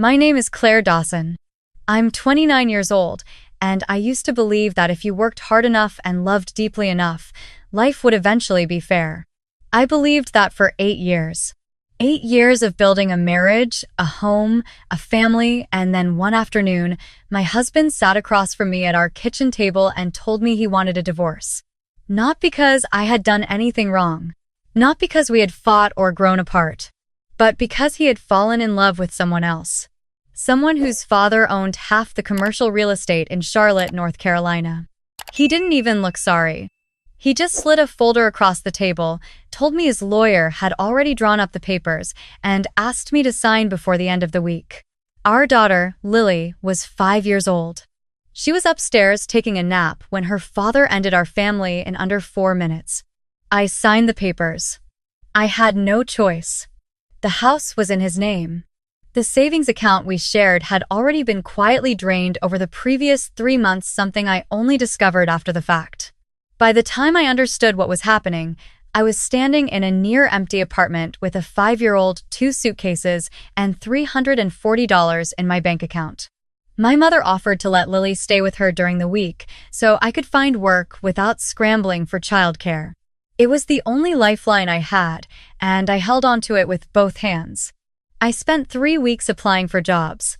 My name is Claire Dawson. I'm 29 years old, and I used to believe that if you worked hard enough and loved deeply enough, life would eventually be fair. I believed that for 8 years. 8 years of building a marriage, a home, a family, and then one afternoon, my husband sat across from me at our kitchen table and told me he wanted a divorce. Not because I had done anything wrong. Not because we had fought or grown apart. But because he had fallen in love with someone else. Someone whose father owned half the commercial real estate in Charlotte, North Carolina. He didn't even look sorry. He just slid a folder across the table, told me his lawyer had already drawn up the papers, and asked me to sign before the end of the week. Our daughter, Lily, was 5 years old. She was upstairs taking a nap when her father ended our family in under 4 minutes. I signed the papers. I had no choice. The house was in his name. The savings account we shared had already been quietly drained over the previous 3 months, something I only discovered after the fact. By the time I understood what was happening, I was standing in a near-empty apartment with a 5-year-old, 2 suitcases, and $340 in my bank account. My mother offered to let Lily stay with her during the week so I could find work without scrambling for childcare. It was the only lifeline I had, and I held onto it with both hands. I spent 3 weeks applying for jobs.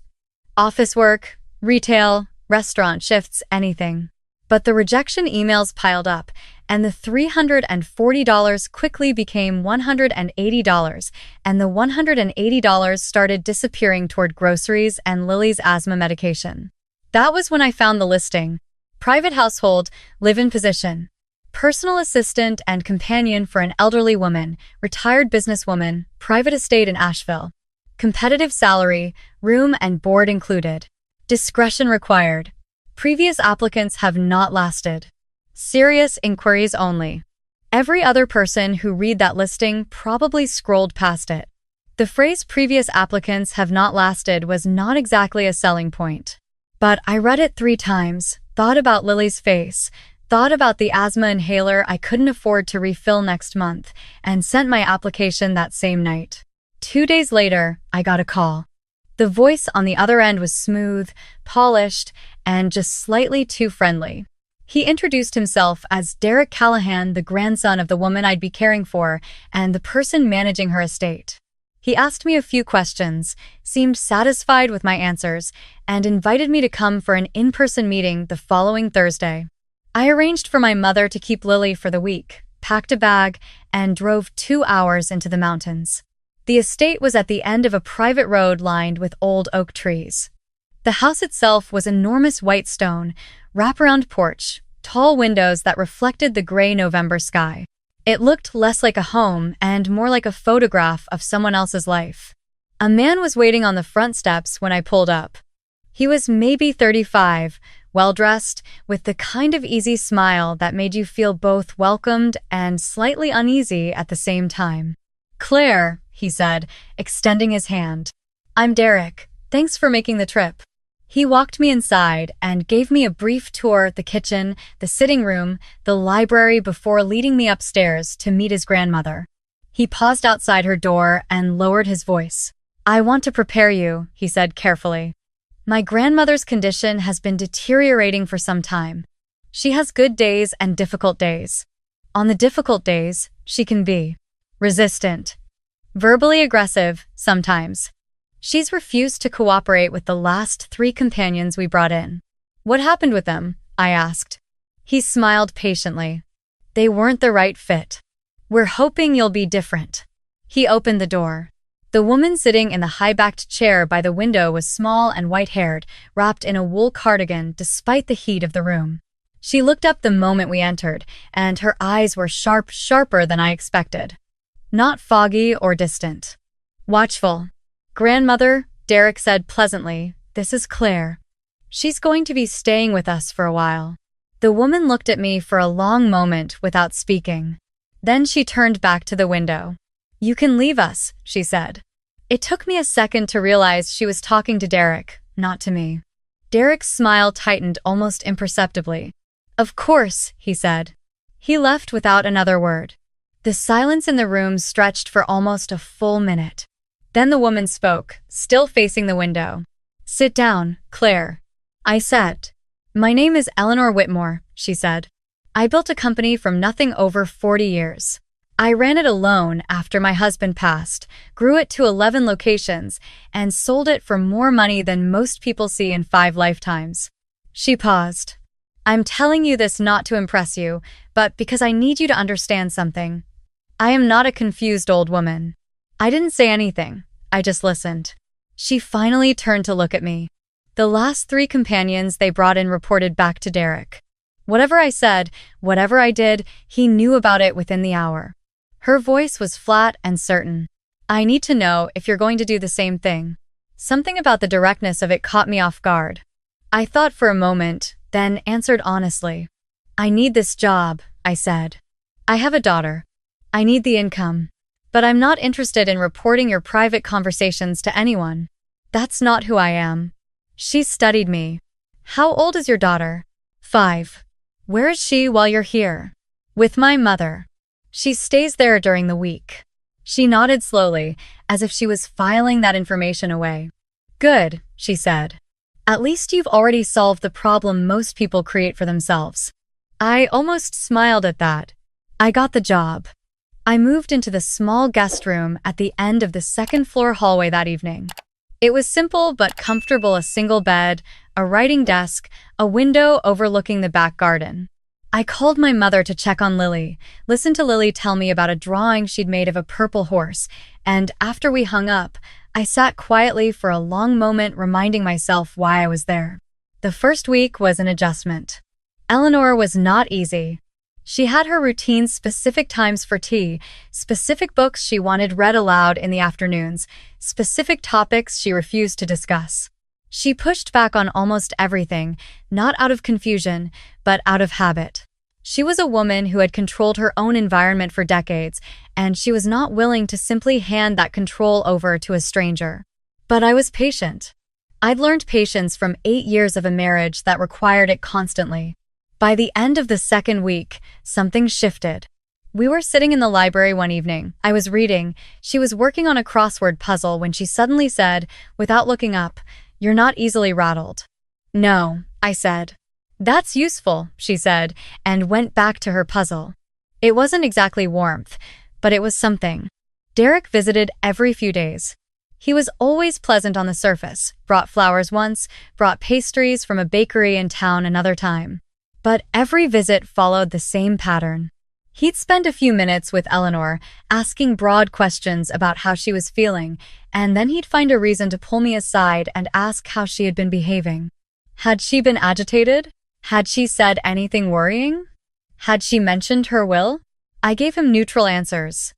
Office work, retail, restaurant shifts, anything. But the rejection emails piled up, and the $340 quickly became $180, and the $180 started disappearing toward groceries and Lily's asthma medication. That was when I found the listing. Private household, live-in position. Personal assistant and companion for an elderly woman, retired businesswoman, private estate in Asheville. Competitive salary, room and board included. Discretion required. Previous applicants have not lasted. Serious inquiries only. Every other person who read that listing probably scrolled past it. The phrase previous applicants have not lasted was not exactly a selling point. But I read it 3 times, thought about Lily's face, thought about the asthma inhaler I couldn't afford to refill next month, and sent my application that same night. 2 days later, I got a call. The voice on the other end was smooth, polished, and just slightly too friendly. He introduced himself as Derek Callahan, the grandson of the woman I'd be caring for and the person managing her estate. He asked me a few questions, seemed satisfied with my answers, and invited me to come for an in-person meeting the following Thursday. I arranged for my mother to keep Lily for the week, packed a bag, and drove 2 hours into the mountains. The estate was at the end of a private road lined with old oak trees. The house itself was enormous white stone, wraparound porch, tall windows that reflected the gray November sky. It looked less like a home and more like a photograph of someone else's life. A man was waiting on the front steps when I pulled up. He was maybe 35, well-dressed, with the kind of easy smile that made you feel both welcomed and slightly uneasy at the same time. "Claire," he said, extending his hand. "I'm Derek. Thanks for making the trip." He walked me inside and gave me a brief tour of the kitchen, the sitting room, the library before leading me upstairs to meet his grandmother. He paused outside her door and lowered his voice. "I want to prepare you," he said carefully. "My grandmother's condition has been deteriorating for some time. She has good days and difficult days. On the difficult days, she can be resistant, verbally aggressive sometimes. She's refused to cooperate with the last 3 companions we brought in." "What happened with them?" I asked. He smiled patiently. "They weren't the right fit. We're hoping you'll be different." He opened the door. The woman sitting in the high-backed chair by the window was small and white-haired, wrapped in a wool cardigan despite the heat of the room. She looked up the moment we entered, and her eyes were sharper than I expected. Not foggy or distant. Watchful. "Grandmother," Derek said pleasantly, "this is Claire. She's going to be staying with us for a while." The woman looked at me for a long moment without speaking. Then she turned back to the window. "You can leave us," she said. It took me a second to realize she was talking to Derek, not to me. Derek's smile tightened almost imperceptibly. "Of course," he said. He left without another word. The silence in the room stretched for almost a full minute. Then the woman spoke, still facing the window. "Sit down, Claire." I sat. "My name is Eleanor Whitmore," she said. "I built a company from nothing over 40 years. I ran it alone after my husband passed, grew it to 11 locations, and sold it for more money than most people see in 5 lifetimes." She paused. "I'm telling you this not to impress you, but because I need you to understand something. I am not a confused old woman." I didn't say anything. I just listened. She finally turned to look at me. The last 3 companions they brought in reported back to Derek. Whatever I said, whatever I did, he knew about it within the hour. Her voice was flat and certain. "I need to know if you're going to do the same thing." Something about the directness of it caught me off guard. I thought for a moment, then answered honestly. "I need this job," I said. "I have a daughter. I need the income. But I'm not interested in reporting your private conversations to anyone. That's not who I am." She studied me. "How old is your daughter?" 5. "Where is she while you're here?" "With my mother. She stays there during the week." She nodded slowly, as if she was filing that information away. "Good," she said. "At least you've already solved the problem most people create for themselves." I almost smiled at that. I got the job. I moved into the small guest room at the end of the second-floor hallway that evening. It was simple but comfortable: a single bed, a writing desk, a window overlooking the back garden. I called my mother to check on Lily, listened to Lily tell me about a drawing she'd made of a purple horse, and after we hung up, I sat quietly for a long moment, reminding myself why I was there. The first week was an adjustment. Eleanor was not easy. She had her routines: specific times for tea, specific books she wanted read aloud in the afternoons, specific topics she refused to discuss. She pushed back on almost everything, not out of confusion, but out of habit. She was a woman who had controlled her own environment for decades, and she was not willing to simply hand that control over to a stranger. But I was patient. I'd learned patience from 8 years of a marriage that required it constantly. By the end of the second week, something shifted. We were sitting in the library one evening. I was reading. She was working on a crossword puzzle when she suddenly said, without looking up, "You're not easily rattled." "No," I said. "That's useful," she said, and went back to her puzzle. It wasn't exactly warmth, but it was something. Derek visited every few days. He was always pleasant on the surface, brought flowers once, brought pastries from a bakery in town another time. But every visit followed the same pattern. He'd spend a few minutes with Eleanor, asking broad questions about how she was feeling, and then he'd find a reason to pull me aside and ask how she had been behaving. Had she been agitated? Had she said anything worrying? Had she mentioned her will? I gave him neutral answers.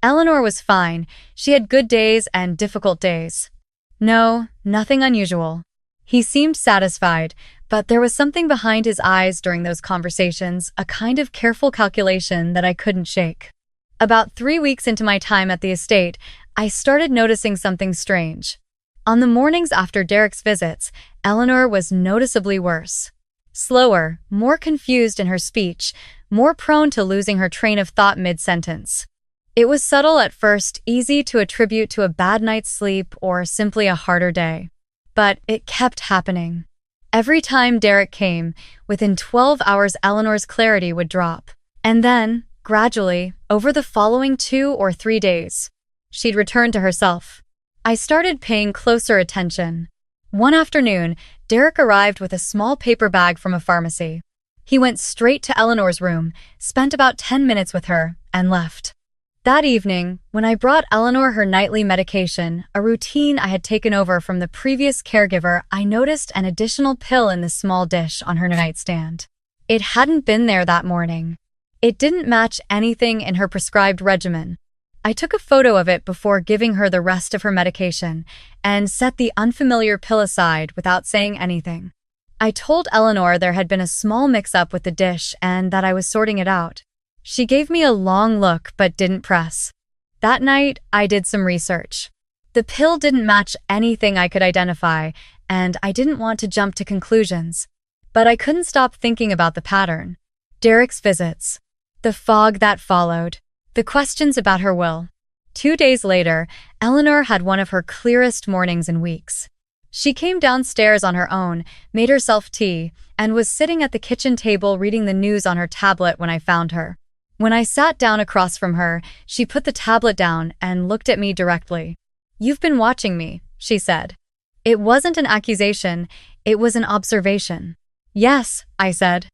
Eleanor was fine. She had good days and difficult days. No, nothing unusual. He seemed satisfied, but there was something behind his eyes during those conversations, a kind of careful calculation that I couldn't shake. About 3 weeks into my time at the estate, I started noticing something strange. On the mornings after Derek's visits, Eleanor was noticeably worse. Slower, more confused in her speech, more prone to losing her train of thought mid-sentence. It was subtle at first, easy to attribute to a bad night's sleep or simply a harder day. But it kept happening. Every time Derek came, within 12 hours Eleanor's clarity would drop. And then, gradually, over the following 2 or 3 days, she'd return to herself. I started paying closer attention. One afternoon, Derek arrived with a small paper bag from a pharmacy. He went straight to Eleanor's room, spent about 10 minutes with her, and left. That evening, when I brought Eleanor her nightly medication, a routine I had taken over from the previous caregiver, I noticed an additional pill in the small dish on her nightstand. It hadn't been there that morning. It didn't match anything in her prescribed regimen. I took a photo of it before giving her the rest of her medication and set the unfamiliar pill aside without saying anything. I told Eleanor there had been a small mix-up with the dish and that I was sorting it out. She gave me a long look but didn't press. That night, I did some research. The pill didn't match anything I could identify, and I didn't want to jump to conclusions. But I couldn't stop thinking about the pattern. Derek's visits. The fog that followed. The questions about her will. 2 days later, Eleanor had one of her clearest mornings in weeks. She came downstairs on her own, made herself tea, and was sitting at the kitchen table reading the news on her tablet when I found her. When I sat down across from her, she put the tablet down and looked at me directly. "You've been watching me," she said. It wasn't an accusation, it was an observation. "Yes," I said.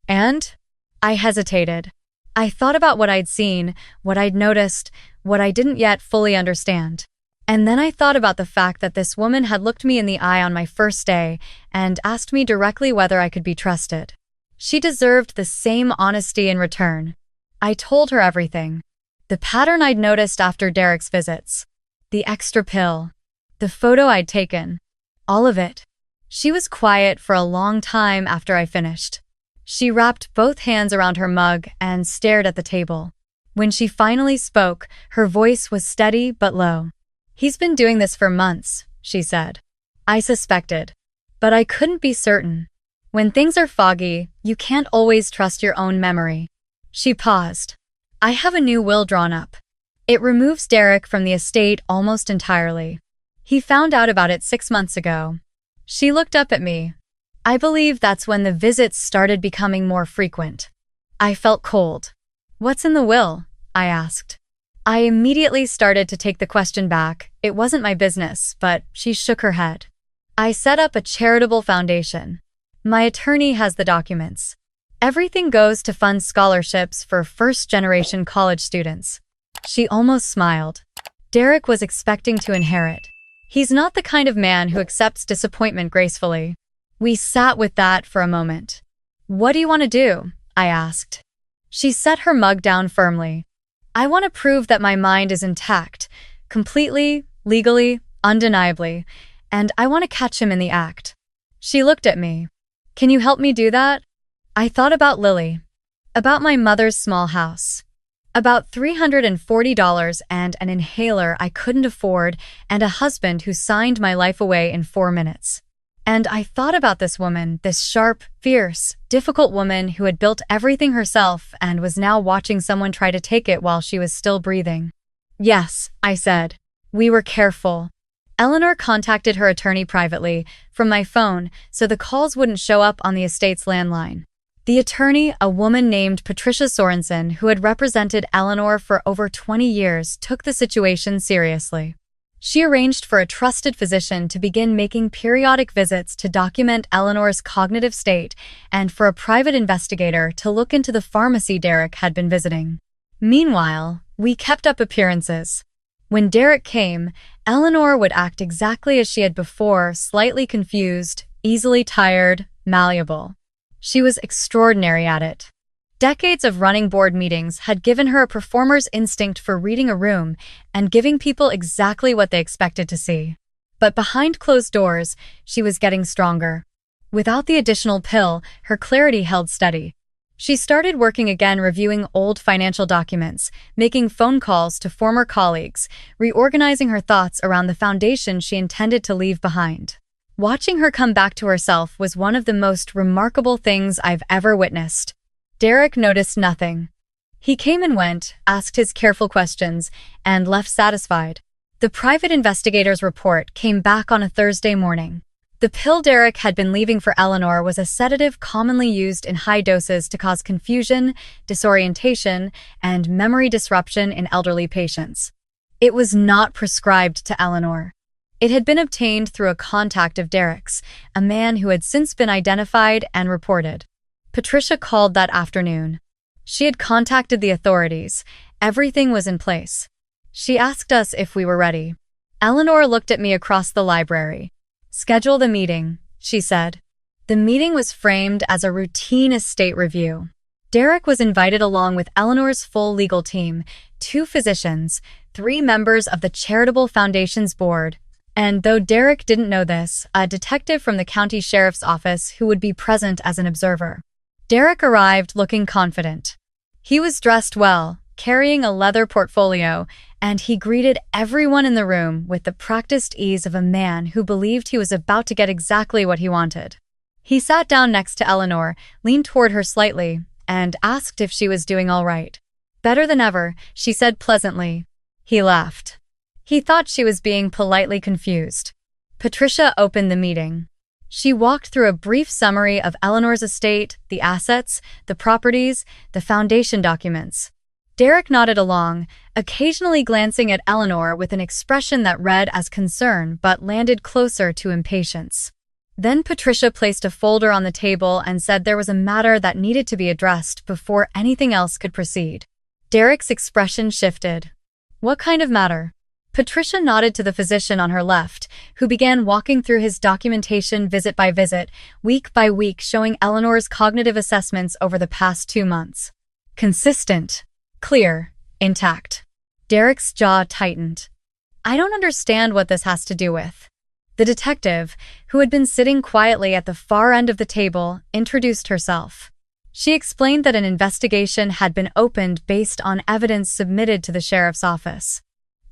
"And?" I hesitated. I thought about what I'd seen, what I'd noticed, what I didn't yet fully understand. And then I thought about the fact that this woman had looked me in the eye on my first day and asked me directly whether I could be trusted. She deserved the same honesty in return. I told her everything. The pattern I'd noticed after Derek's visits. The extra pill. The photo I'd taken. All of it. She was quiet for a long time after I finished. She wrapped both hands around her mug and stared at the table. When she finally spoke, her voice was steady but low. "He's been doing this for months," she said. I suspected. But I couldn't be certain. When things are foggy, you can't always trust your own memory. She paused. "I have a new will drawn up. It removes Derek from the estate almost entirely. He found out about it 6 months ago." She looked up at me. I believe that's when the visits started becoming more frequent. I felt cold. "What's in the will?" I asked. I immediately started to take the question back. It wasn't my business, but she shook her head. "I set up a charitable foundation. My attorney has the documents. Everything goes to fund scholarships for first-generation college students." She almost smiled. Derek was expecting to inherit. He's not the kind of man who accepts disappointment gracefully. We sat with that for a moment. "What do you want to do?" I asked. She set her mug down firmly. "I want to prove that my mind is intact, completely, legally, undeniably, and I want to catch him in the act." She looked at me. "Can you help me do that?" I thought about Lily. About my mother's small house. About $340 and an inhaler I couldn't afford and a husband who signed my life away in 4 minutes. And I thought about this woman, this sharp, fierce, difficult woman who had built everything herself and was now watching someone try to take it while she was still breathing. "Yes," I said. We were careful. Eleanor contacted her attorney privately, from my phone, so the calls wouldn't show up on the estate's landline. The attorney, a woman named Patricia Sorensen, who had represented Eleanor for over 20 years, took the situation seriously. She arranged for a trusted physician to begin making periodic visits to document Eleanor's cognitive state and for a private investigator to look into the pharmacy Derek had been visiting. Meanwhile, we kept up appearances. When Derek came, Eleanor would act exactly as she had before, slightly confused, easily tired, malleable. She was extraordinary at it. Decades of running board meetings had given her a performer's instinct for reading a room and giving people exactly what they expected to see. But behind closed doors, she was getting stronger. Without the additional pill, her clarity held steady. She started working again, reviewing old financial documents, making phone calls to former colleagues, reorganizing her thoughts around the foundation she intended to leave behind. Watching her come back to herself was one of the most remarkable things I've ever witnessed. Derek noticed nothing. He came and went, asked his careful questions, and left satisfied. The private investigator's report came back on a Thursday morning. The pill Derek had been leaving for Eleanor was a sedative commonly used in high doses to cause confusion, disorientation, and memory disruption in elderly patients. It was not prescribed to Eleanor. It had been obtained through a contact of Derek's, a man who had since been identified and reported. Patricia called that afternoon. She had contacted the authorities. Everything was in place. She asked us if we were ready. Eleanor looked at me across the library. "Schedule the meeting," she said. The meeting was framed as a routine estate review. Derek was invited along with Eleanor's full legal team, 2 physicians, 3 members of the Charitable Foundation's board, and though Derek didn't know this, a detective from the county sheriff's office who would be present as an observer. Derek arrived looking confident. He was dressed well, carrying a leather portfolio, and he greeted everyone in the room with the practiced ease of a man who believed he was about to get exactly what he wanted. He sat down next to Eleanor, leaned toward her slightly, and asked if she was doing all right. "Better than ever," she said pleasantly. He laughed. He thought she was being politely confused. Patricia opened the meeting. She walked through a brief summary of Eleanor's estate, the assets, the properties, the foundation documents. Derek nodded along, occasionally glancing at Eleanor with an expression that read as concern but landed closer to impatience. Then Patricia placed a folder on the table and said there was a matter that needed to be addressed before anything else could proceed. Derek's expression shifted. What kind of matter? Patricia nodded to the physician on her left, who began walking through his documentation visit by visit, week by week, showing Eleanor's cognitive assessments over the past 2 months. Consistent. Clear. Intact. Derek's jaw tightened. I don't understand what this has to do with. The detective, who had been sitting quietly at the far end of the table, introduced herself. She explained that an investigation had been opened based on evidence submitted to the sheriff's office.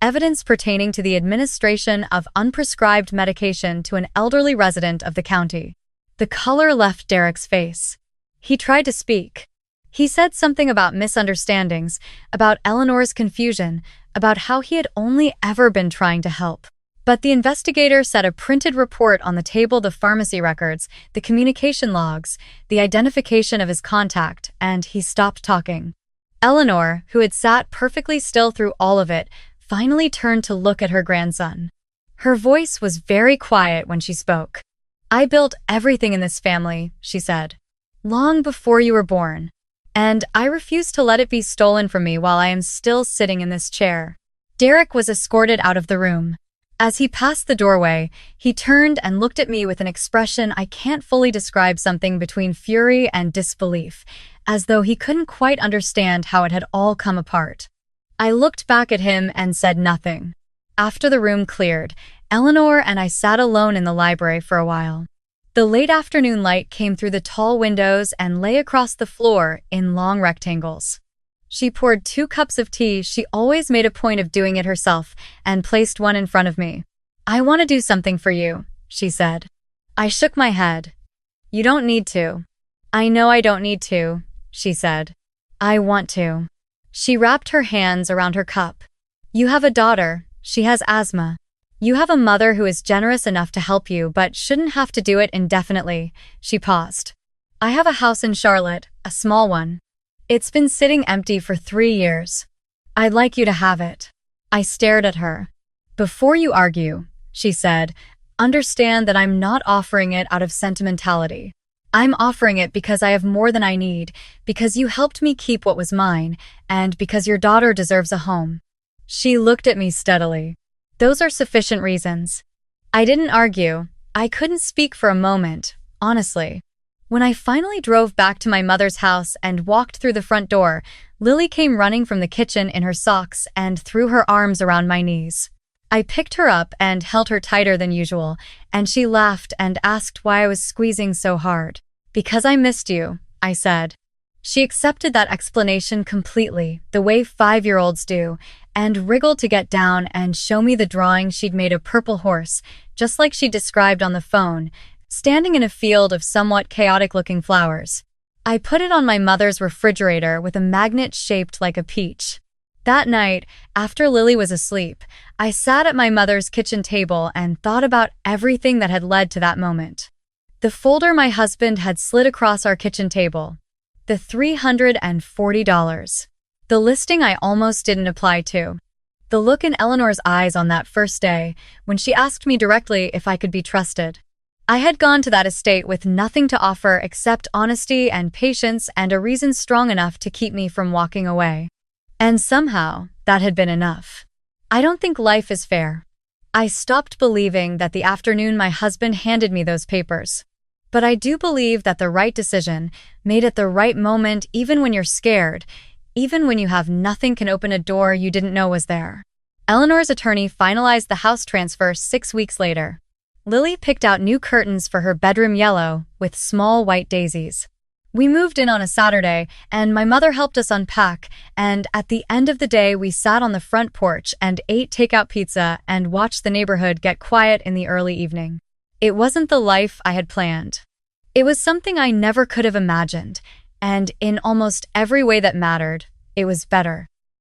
Evidence pertaining to the administration of unprescribed medication to an elderly resident of the county. The color left Derek's face. He tried to speak. He said something about misunderstandings, about Eleanor's confusion, about how he had only ever been trying to help. But the investigator set a printed report on the table, the pharmacy records, the communication logs, the identification of his contact, and he stopped talking. Eleanor, who had sat perfectly still through all of it, finally turned to look at her grandson. Her voice was very quiet when she spoke. I built everything in this family, she said, long before you were born. And I refuse to let it be stolen from me while I am still sitting in this chair. Derek was escorted out of the room. As he passed the doorway, he turned and looked at me with an expression I can't fully describe, something between fury and disbelief, as though he couldn't quite understand how it had all come apart. I looked back at him and said nothing. After the room cleared, Eleanor and I sat alone in the library for a while. The late afternoon light came through the tall windows and lay across the floor in long rectangles. She poured 2 cups of tea, she always made a point of doing it herself, and placed one in front of me. I want to do something for you, she said. I shook my head. You don't need to. I know I don't need to, she said. I want to. She wrapped her hands around her cup. You have a daughter, she has asthma. You have a mother who is generous enough to help you but shouldn't have to do it indefinitely. She paused. I have a house in Charlotte, a small one. It's been sitting empty for 3 years. I'd like you to have it. I stared at her. Before you argue, she said, understand that I'm not offering it out of sentimentality. I'm offering it because I have more than I need, because you helped me keep what was mine, and because your daughter deserves a home. She looked at me steadily. Those are sufficient reasons. I didn't argue. I couldn't speak for a moment, honestly. When I finally drove back to my mother's house and walked through the front door, Lily came running from the kitchen in her socks and threw her arms around my knees. I picked her up and held her tighter than usual, and she laughed and asked why I was squeezing so hard. Because I missed you, I said. She accepted that explanation completely, the way 5-year-olds do, and wriggled to get down and show me the drawing she'd made a purple horse, just like she described on the phone, standing in a field of somewhat chaotic-looking flowers. I put it on my mother's refrigerator with a magnet shaped like a peach. That night, after Lily was asleep, I sat at my mother's kitchen table and thought about everything that had led to that moment. The folder my husband had slid across our kitchen table. The $340. The listing I almost didn't apply to. The look in Eleanor's eyes on that first day, when she asked me directly if I could be trusted. I had gone to that estate with nothing to offer except honesty and patience and a reason strong enough to keep me from walking away. And somehow, that had been enough. I don't think life is fair. I stopped believing that the afternoon my husband handed me those papers. But I do believe that the right decision, made at the right moment, even when you're scared, even when you have nothing, can open a door you didn't know was there. Eleanor's attorney finalized the house transfer 6 weeks later. Lily picked out new curtains for her bedroom, yellow, with small white daisies. We moved in on a Saturday, and my mother helped us unpack, and at the end of the day we sat on the front porch and ate takeout pizza and watched the neighborhood get quiet in the early evening. It wasn't the life I had planned. It was something I never could have imagined, and in almost every way that mattered, it was better.